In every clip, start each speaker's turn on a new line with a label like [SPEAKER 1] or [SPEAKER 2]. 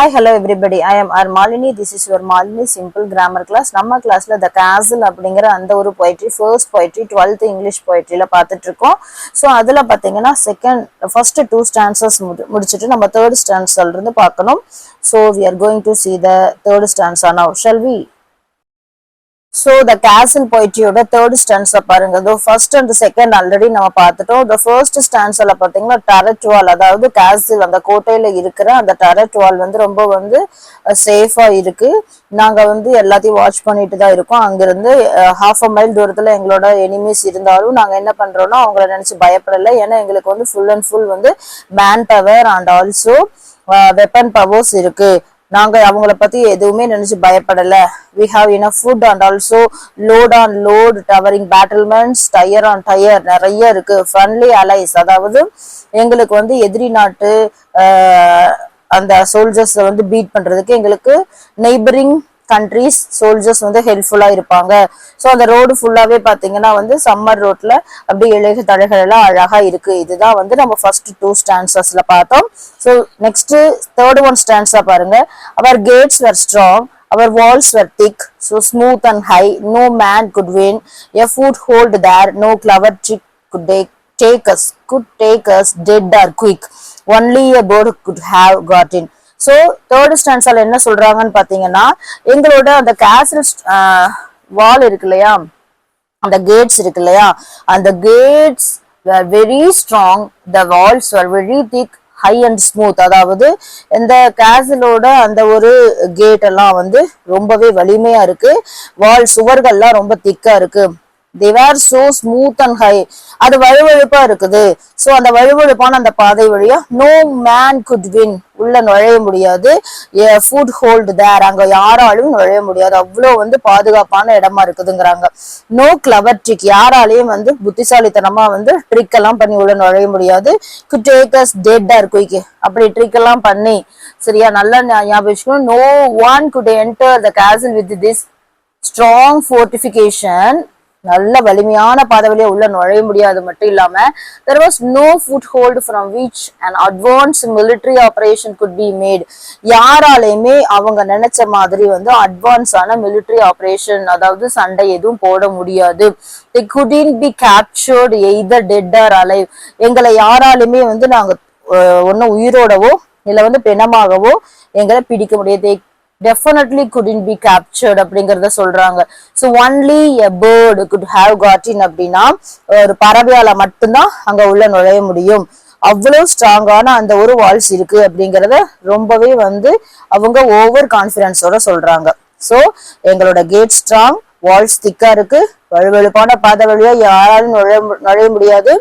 [SPEAKER 1] Hi, hello everybody. I am R. Malini. This is your Malini Simple Grammar class. நம்ம கிளாஸ்ல The Castle அப்படிங்கிற அந்த ஒரு poetry, first poetry, 12th English poetryல பார்த்துட்டு இருக்கோம். ஸோ அதில் பார்த்தீங்கன்னா first two stanzas முடிச்சுட்டு நம்ம third stanza இருந்து பார்க்கணும். So we are going to see the third stanza now. Shall we? So the castle poetry oda third stanza பாருங்க. The first and the second already நம்ம பார்த்துட்டோம். The first stanzaல பாத்தீங்கன்னா turret wall, அதாவது castle அந்த கோட்டையில இருக்கிற அந்த turret wall வந்து ரொம்ப வந்து சேஃபா இருக்கு. நாங்க வந்து எல்லாத்தையும் வாட்ச் பண்ணிட்டு தான் இருக்கோம். அங்கிருந்து half a mile தூரத்துல எங்களோட எனிமீஸ் இருந்தாலும் நாங்க என்ன பண்றோம்னா அவங்கள நினைச்சு பயப்படல. ஏன்னா எங்களுக்கு வந்து full and full வந்து man power and also weapon powers இருக்கு. நாங்க அவங்கள பத்தி எதுவுமே நினைச்சு பயப்படல. We have enough food and also load on load, towering battlements, tire on tire நிறைய இருக்கு. Friendly allies, அதாவது எங்களுக்கு வந்து எதிரி நாட்டு அந்த சோல்ஜர்ஸ் வந்து பீட் பண்றதுக்கு எங்களுக்கு நெய்பரிங் கண்ட்ரிஸ் சோல்ஜர்ஸ் வந்து ஹெல்ப்ஃபுல்லா இருப்பாங்க. ஸோ அந்த ரோடு ஃபுல்லாவே பாத்தீங்கன்னா வந்து சம்மர் ரோட்ல அப்படியே இலகு தழைகள் எல்லாம் அழகா இருக்கு. இதுதான் வந்து நம்ம ஃபர்ஸ்ட் டூ ஸ்டான்சஸ்ல பார்த்தோம். So next third one stanza பாருங்க. Our gates were strong, our walls were thick, so smooth and high, no man could win a foothold there, no clever trick could take us dead or quick, only a bird could have got in. So third ஸ்டான்ஸால என்ன சொல்றாங்கன்னு பாத்தீங்கன்னா, எங்களோட அந்த கேசல் வால் இருக்கு இல்லையா, அந்த Gates இருக்கு இல்லையா, அந்த gates were very strong, the walls were very thick, high and smooth. அதாவது இந்த கேசலோட அந்த ஒரு கேட் எல்லாம் வந்து ரொம்பவே வலிமையா இருக்கு. வால் சுவர்கள்லாம் ரொம்ப திக்கா இருக்கு. they were so smooth and high, அது வழுவழுப்பா இருக்குது. சோ அந்த வழுவழுப்பான அந்த பாதை வழியா no man could win, உள்ள நுழைய முடியாது. ஃபுட் ஹோல்டு தேர், அங்க யாராலையும் நுழைய முடியாது. அவ்வளோ வந்து பாதுகாப்பான இடமா இருக்குதுங்கிறாங்க. நோ கிளவர் ட்ரிக், யாராலையும் வந்து புத்திசாலித்தனமா வந்து ட்ரிக் எல்லாம் பண்ணி உள்ள நுழைய முடியாது. could take us dead or quick, அப்படி ட்ரிக் எல்லாம் பண்ணி சரியா நல்லா ஞாபகம். no one could enter the castle with this strong fortification, நல்ல வலிமையான பாதை வழியா உள்ள நுழைய முடியாது மட்டும் இல்லாம there was no foothold from which an advanced military operation could be made, யாராலையுமே அவங்க நினைச்ச மாதிரி வந்து அட்வான்ஸ் ஆன மிலிட்டரி ஆபரேஷன், அதாவது சண்டை எதுவும் போட முடியாது. they couldn't be captured either dead or alive, எங்களை யாராலுமே வந்து நாங்க ஒன்னும் உயிரோடவோ இல்ல வந்து பிணமாகவோ எங்களை பிடிக்க முடியாது. definitely couldn't be captured அப்படிங்கறத சொல்றாங்க. so only a bird could have got in, அப்படின்னா ஒரு பறவையால மட்டும்தான் அங்க உள்ள நுழைய முடியும். அவ்வளவு ஸ்ட்ராங்கான அந்த ஒரு வால்ஸ் இருக்கு அப்படிங்கறத ரொம்பவே வந்து அவங்க ஓவர் கான்பிடன்ஸோட சொல்றாங்க. சோ எங்களோட கேட் ஸ்ட்ராங், வால்ஸ் திக்கா இருக்கு, வலுவழுப்பான பாதை வழியா யாராலும் நுழைய முடியாது,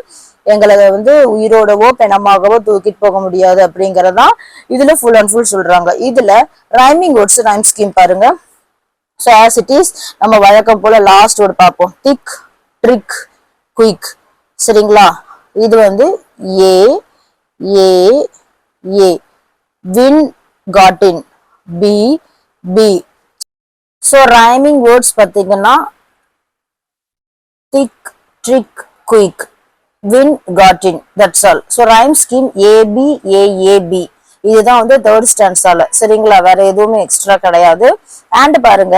[SPEAKER 1] எங்களை வந்து உயிரோடவோ பெணமாகவோ தூக்கிட்டு போக முடியாது அப்படிங்கறதான் இதுல ஃபுல் அண்ட் ஃபுல் சொல்றாங்க. இதுல ரைமிங் வேர்ட்ஸ் ரைம் ஸ்கீம் பாருங்க. ஸோ ஆஸ் இட் இஸ் நம்ம வழக்கம் போல லாஸ்ட் வேர்ட் பார்ப்போம். Thick, trick, quick. சரிங்களா? இது வந்து A A A, win, got in, B B. So rhyming words பார்த்தீங்கன்னா thick, trick, quick, win, got in, that's all. so rhyme scheme AB AAB, இதுதான் வந்து third stanza. சரிங்களா? வேற எதுவுமே எக்ஸ்ட்ரா கிடையாது. and பாருங்க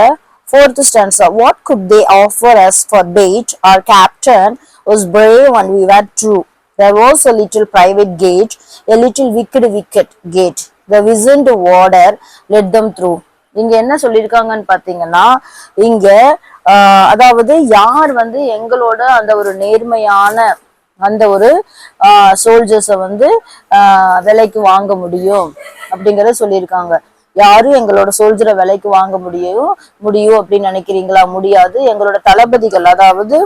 [SPEAKER 1] fourth stanza, what could they offer us for bait, our captain was brave and we were true, there was a little private gate, a little wicked gate, the wizened warder led them through. இங்க என்ன சொல்லியிருக்காங்கன்னு பாத்தீங்கன்னா, இங்க அதாவது யார் வந்து எங்களோட அந்த ஒரு நேர்மையான அந்த ஒரு சோல்ஜர்ஸ வந்து விலைக்கு வாங்க முடியும் அப்படிங்கறத சொல்லியிருக்காங்க. யாரும் எங்களோட சோல்ஜரை விலைக்கு வாங்க முடியும் அப்படின்னு நினைக்கிறீங்களா? முடியாது. எங்களோட தளபதிகள், அதாவது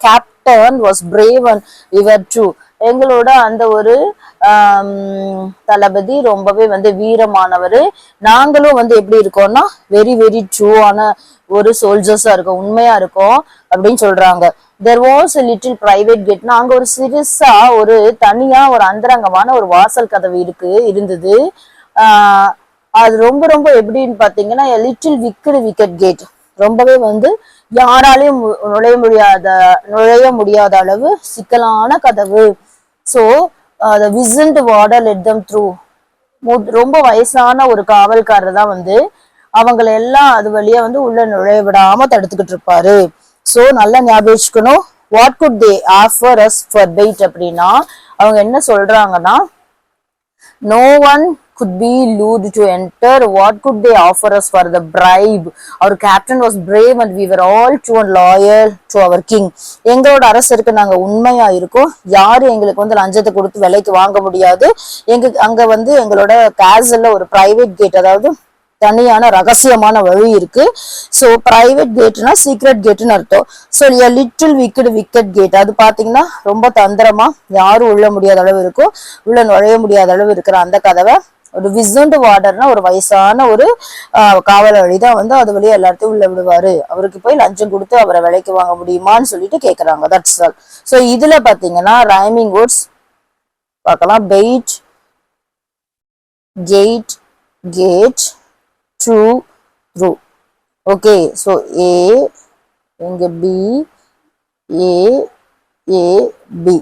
[SPEAKER 1] captain was brave and we were true, எங்களோட அந்த ஒரு தளபதி ரொம்பவே வந்து வீரமானவர், நாங்களும் வந்து எப்படி இருக்கோம்னா வெரி வெரி ட்ரூவான ஒரு சோல்ஜர்ஸா இருக்கும், உண்மையா இருக்கும் அப்படின்னு சொல்றாங்க. there was a little private gate, அங்க ஒரு சிறுசா ஒரு தனியா ஒரு அந்தரங்கமான ஒரு வாசல் கதவு இருந்தது. அது ரொம்ப ரொம்ப எப்படின்னு பாத்தீங்கன்னா லிட்டில் விக்கெட் கேட், ரொம்பவே வந்து யாராலையும் நுழைய முடியாத அளவு சிக்கலான கதவு. so the wizened warder led them through, ரொம்ப வயசான ஒரு காவல்காரர் தான் வந்து அவங்களை எல்லாம் அது வழியா வந்து உள்ள நுழைய விடாம தடுத்துக்கிட்டு இருப்பாரு. சோ நல்லா ஞாபகம் வச்சுக்கணும். What good they offer as far paid அப்படின்னா அவங்க என்ன சொல்றாங்கன்னா, no one could be lured to enter. What could they offer us for the bribe? Our captain was brave and we were all true and loyal to our king. எங்களோட அரசருக்கு நாங்க உண்மையா இருக்கோம், யாரும் எங்களுக்கு வந்து லஞ்சத்தை கொடுத்து விலைக்கு வாங்க முடியாது. அங்க வந்து எங்களோட கேசல்ல ஒரு பிரைவேட் கேட், அதாவது தனியான ரகசியமான வழி இருக்கு. சோ பிரைவேட் கேட்னா சீக்ரெட் கேட்னு அர்த்தம். So a little wicked gate, அது பாத்தீங்கன்னா ரொம்ப தந்திரமா யாரும் உள்ள முடியாத அளவு இருக்கும், உள்ள நுழைய முடியாத அளவு இருக்கிற அந்த கதவை ஒரு விசண்ட் வார்டர்னா ஒரு வயசான ஒரு காவலாளி தான் வந்து அது வழியா எல்லாத்தையும் உள்ள விடுவாரு. அவருக்கு போய் லஞ்சம் கொடுத்து அவரை விலைக்கு வாங்க முடியுமான்னு சொல்லிட்டு கேக்குறாங்க. That's all. சோ இதுல பாத்தீங்கன்னா ரைமிங் வேர்ட்ஸ் பார்க்கலாம். Paid, gate, gate, true, through. Okay, so A இங்க B, A, A, B,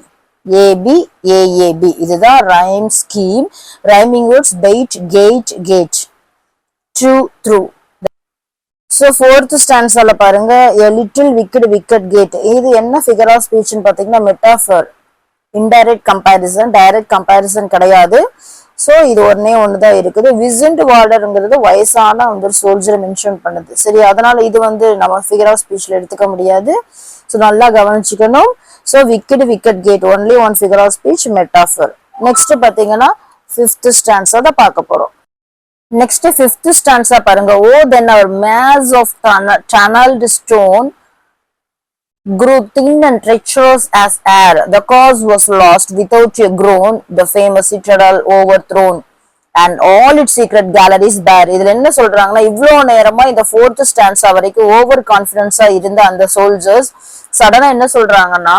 [SPEAKER 1] AB, AAB, இதுதான் rhyme scheme. Rhyming words paid, gate, gate, true, through. So fourth ஸ்டான்ஸால பாருங்க, a little wicked gate. இது என்ன figure of ஸ்பீச்னு பார்த்தீங்கன்னா metaphor, indirect comparison, direct comparison கிடையாது. So இது ஒண்ணுதான் இருக்குது. விசண்ட் வார்டர்ங்கிறது வயசான வந்து ஒரு சோல்ஜரை மென்ஷன் பண்ணுது. சரி, அதனால இது வந்து நம்ம ஃபிகர் ஆஃப் ஸ்பீச்ல எடுத்துக்க முடியாது. சோ நல்லா கவனிச்சுக்கணும். So wicked gate only one figure of speech, metaphor. Next பாத்தீங்கன்னா ஃபிஃப்த் ஸ்டான்ஸா தான் பார்க்க போறோம். நெக்ஸ்ட் ஃபிஃப்த் ஸ்டான்ஸா பாருங்க. ஓ தென் our mass of channeled stone grew thin and treacherous as air. The cause was lost without a groan, the famous citadel overthrown, and all its secret galleries bare. இதுல என்ன சொல்றாங்கன்னா, இவ்வளவு நேரமா இந்த fourth stanza வரைக்கும் over கான்பிடன்ஸா இருந்த அந்த soldiers சடனா என்ன சொல்றாங்கன்னா,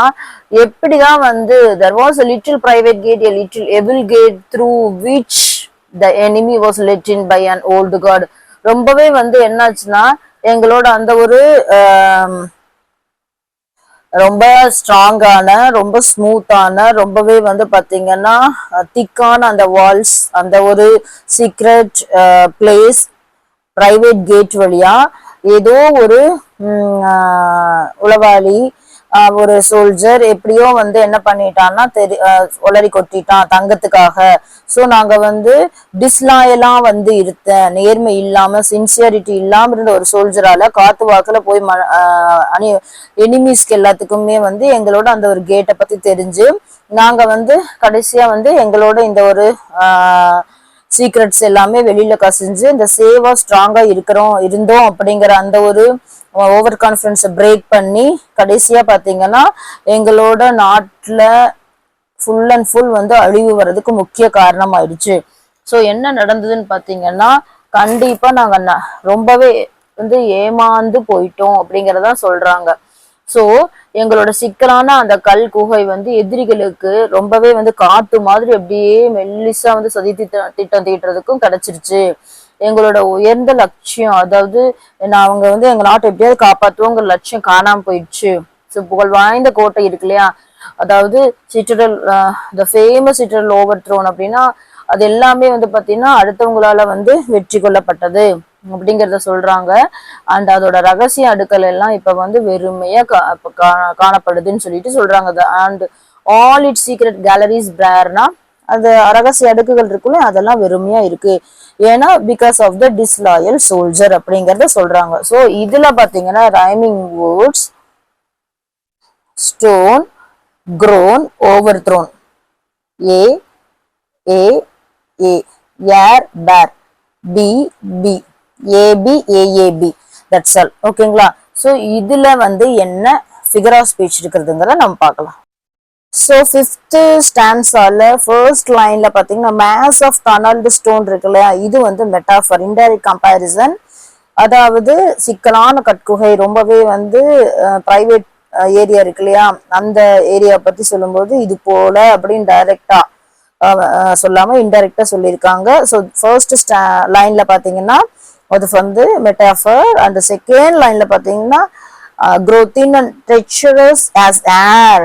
[SPEAKER 1] எப்படிதான் வந்து there was a little private gate, a little evil gate through which the enemy was let in by an old god. ரொம்பவே வந்து என்னாச்சுன்னா எங்களோட அந்த ஒரு ரொம்ப ஸ்ட்ராங்கான, ரொம்ப ஸ்மூத்தான, ரொம்பவே வந்து பாத்தீங்கன்னா திக்கான அந்த வால்ஸ், அந்த ஒரு சீக்ரெட் பிளேஸ், பிரைவேட் கேட் வழியா ஏதோ ஒரு உளவாளி, ஒரு சோல்ஜர் எப்படியோ வந்து என்ன பண்ணிட்டான்னா உளறி கொட்டிட்டான் தங்கத்துக்காக. சோ நாங்க வந்து டிஸ்லாயலா வந்து இருந்த, நேர்மை இல்லாம சின்சியரிட்டி இல்லாம இருந்த ஒரு சோல்ஜரால காத்து வாக்குல போய் எனிமீஸ்க்கு எல்லாத்துக்குமே வந்து எங்களோட அந்த ஒரு கேட்டை பத்தி தெரிஞ்சு நாங்க வந்து கடைசியா வந்து எங்களோட இந்த ஒரு சீக்ரெட்ஸ் எல்லாமே வெளியில கசிஞ்சு இந்த சேவா ஸ்ட்ராங்கா இருந்தோம் அப்படிங்கிற அந்த ஒரு ஓவர் கான்ஃபிடன்ஸை பிரேக் பண்ணி கடைசியா பாத்தீங்கன்னா எங்களோட நாட்டுல ஃபுல் அண்ட் ஃபுல் வந்து அழிவு வர்றதுக்கு முக்கிய காரணம் ஆயிடுச்சு. ஸோ என்ன நடந்ததுன்னு பாத்தீங்கன்னா, கண்டிப்பா நாங்க ரொம்பவே வந்து ஏமாந்து போயிட்டோம் அப்படிங்கறதான் சொல்றாங்க. சோ எங்களோட சிக்கலான அந்த கல் குகை வந்து எதிரிகளுக்கு ரொம்பவே வந்து காத்து மாதிரி அப்படியே மெல்லிசா வந்து சதி திட்டம் தீட்டுறதுக்கும் கிடைச்சிருச்சு. எங்களோட உயர்ந்த லட்சியம், அதாவது அவங்க வந்து எங்க நாட்டை எப்படியாவது காப்பாத்துவோங்கிற லட்சியம் காணாம போயிடுச்சு. ஸோ புகழ் வாய்ந்த கோட்டை இருக்கு இல்லையா, அதாவது citadel, the famous citadel overthrown அப்படின்னா அது எல்லாமே வந்து பாத்தீங்கன்னா அடுத்தவங்களால வந்து வெற்றி கொள்ளப்பட்டது அப்படிங்கிறத சொல்றாங்க. அண்ட் அதோட ரகசிய அடுக்கல் எல்லாம் இப்ப வந்து வெறுமையா காணப்படுதுன்னு சொல்லிட்டு சொல்றாங்க. And all it secret galleries பிரேர்னா அந்த ரகசிய அடுக்குகள் இருக்குல்ல அதெல்லாம் வெறுமையா இருக்கு. ஏன்னா because of the disloyal soldier அப்படிங்கறத சொல்றாங்க. சோ இதுல பாத்தீங்கன்னா rhyming words stone, grown, overthrown, a air, bare, B, AB, AAB. That's all. ஓகேங்களா? ஸோ இதுல வந்து என்ன ஃபிகர் ஆஃப் ஸ்பீச் இருக்கிறதுங்கிறத நம்ம பார்க்கலாம். ஸோ ஃபிஃப்த் ஸ்டான்ஸால ஃபர்ஸ்ட் லைன்ல பாத்தீங்கன்னா மேஸ் ஆஃப் டனல்டு ஸ்டோன் இருக்கு இல்லையா, இது வந்து மெட்டாஃபர், இன்டைரக்ட் கம்பேரிசன். அதாவது சிக்கலான கட்குகை, ரொம்பவே வந்து பிரைவேட் ஏரியா இருக்கு இல்லையா, அந்த ஏரியா பத்தி சொல்லும்போது இது போல அப்படின்னு டைரக்டா சொல்லாம இன்டைரக்டா சொல்லியிருக்காங்க. ஸோ ஃபர்ஸ்ட் லைன்ல பாத்தீங்கன்னா அது வந்து மெட்டாஃபர். அந்த செகண்ட் லைன்ல பாத்தீங்கன்னா grow thin and treacherous as air,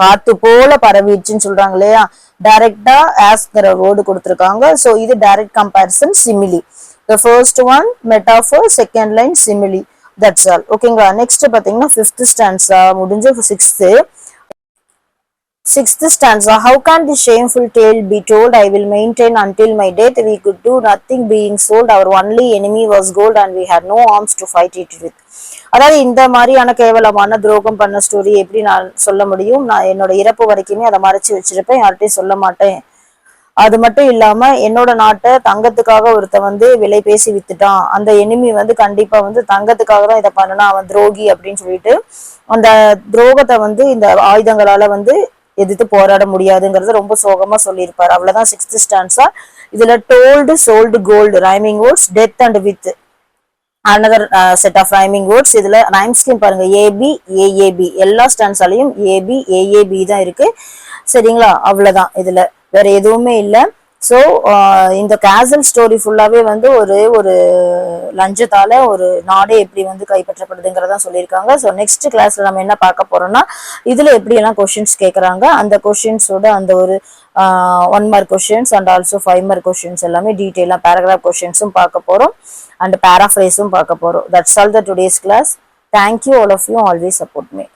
[SPEAKER 1] காத்து போல பரவிடுச்சுன்னு சொல்றாங்க இல்லையா, டைரக்டா ஆஸ்ங்கிற வேர்டு கொடுத்துருக்காங்க. ஸோ இது direct comparison, simile. The first one metaphor, second line simile. That's all. ஓகேங்களா. நெக்ஸ்ட் பாத்தீங்கன்னா ஃபிஃப்த் ஸ்டான்ஸா முடிஞ்சு Sixth stanza. How can the shameful tale be told? I will maintain until my death. We could do nothing being sold. Our only enemy was gold and we had no arms to fight it with. அதாவது இந்த மாதிரியான கேவலமான துரோகம் பண்ண story எப்படி நான் சொல்ல முடியும்? நான் என்னோட இறப்பு வரைக்குமே அதை மறைச்சு வச்சிருப்பேன், யார்கிட்டையும் சொல்ல மாட்டேன். அது மட்டும் இல்லாம என்னோட நாட்டை தங்கத்துக்காக ஒருத்த விலை பேசி வித்துட்டான், அந்த எனிமி கண்டிப்பா தங்கத்துக்காக தான் இதை பண்ணனா, அவன் துரோகி அப்படின்னு சொல்லிட்டு அந்த துரோகத்தை இந்த ஆயுதங்களால எதிர்த்து போராட முடியாதுங்கிறத ரொம்ப சோகமா சொல்லியிருப்பாரு. அவ்வளவுதான் சிக்ஸ்த் ஸ்டான்ஸா. இதுல told, sold, gold rhyming words, death and with another set of rhyming words. இதுல ரைம் ஸ்கீம் பாருங்க, ஏபி ஏஏபி, எல்லா ஸ்டான்ஸாலையும் ஏபி ஏஏபி தான் இருக்கு. சரிங்களா, அவ்வளவுதான், இதுல வேற எதுவுமே இல்லை. ஸோ இந்த கேசல் ஸ்டோரி ஃபுல்லாவே ஒரு லஞ்சத்தால ஒரு நாடே எப்படி கைப்பற்றப்படுதுங்கிறதான் சொல்லியிருக்காங்க. ஸோ நெக்ஸ்ட் கிளாஸ்ல நம்ம என்ன பார்க்க போறோம்னா, இதுல எப்படி எல்லாம் கொஸ்டின்ஸ் கேட்கறாங்க, அந்த கொஸ்டின்ஸோட அந்த ஒரு 1 mark questions and also 5 mark questions எல்லாமே டீட்டெயிலா பேராகிராஃப் கொஸ்டின்ஸும் பார்க்க போறோம் and paraphrase பார்க்க போறோம். That's all the today's class. Thank you all of you, always support me.